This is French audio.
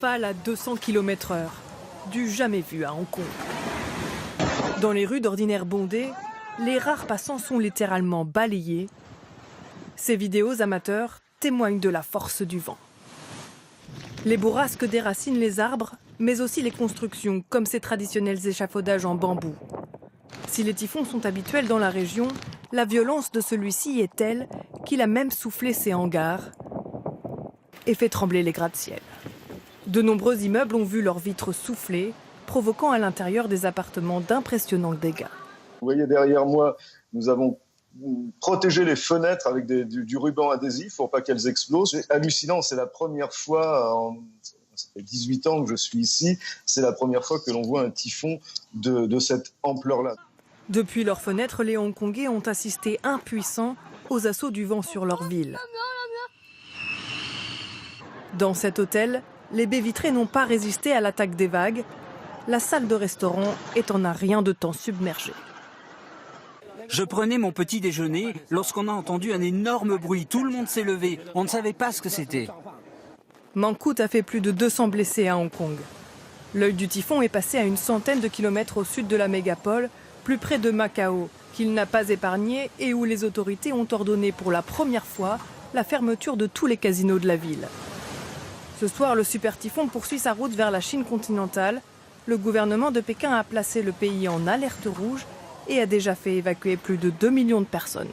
rafales à 200 km/h, du jamais vu à Hong Kong. Dans les rues d'ordinaire bondées, les rares passants sont littéralement balayés. Ces vidéos amateurs témoignent de la force du vent. Les bourrasques déracinent les arbres, mais aussi les constructions, comme ces traditionnels échafaudages en bambou. Si les typhons sont habituels dans la région, la violence de celui-ci est telle qu'il a même soufflé ses hangars et fait trembler les gratte-ciel. De nombreux immeubles ont vu leurs vitres souffler, provoquant à l'intérieur des appartements d'impressionnants dégâts. Vous voyez derrière moi, nous avons protégé les fenêtres avec du ruban adhésif pour pas qu'elles explosent. C'est hallucinant, c'est la première fois, ça fait 18 ans que je suis ici, c'est la première fois que l'on voit un typhon de cette ampleur-là. Depuis leurs fenêtres, les Hongkongais ont assisté impuissants aux assauts du vent sur leur ville. Dans cet hôtel, les baies vitrées n'ont pas résisté à l'attaque des vagues. La salle de restaurant est en un rien de temps submergée. Je prenais mon petit déjeuner lorsqu'on a entendu un énorme bruit. Tout le monde s'est levé. On ne savait pas ce que c'était. Mangkhut a fait plus de 200 blessés à Hong Kong. L'œil du typhon est passé à une centaine de kilomètres au sud de la mégapole, plus près de Macao, qu'il n'a pas épargné et où les autorités ont ordonné pour la première fois la fermeture de tous les casinos de la ville. Ce soir, le super typhon poursuit sa route vers la Chine continentale. Le gouvernement de Pékin a placé le pays en alerte rouge et a déjà fait évacuer plus de 2 millions de personnes.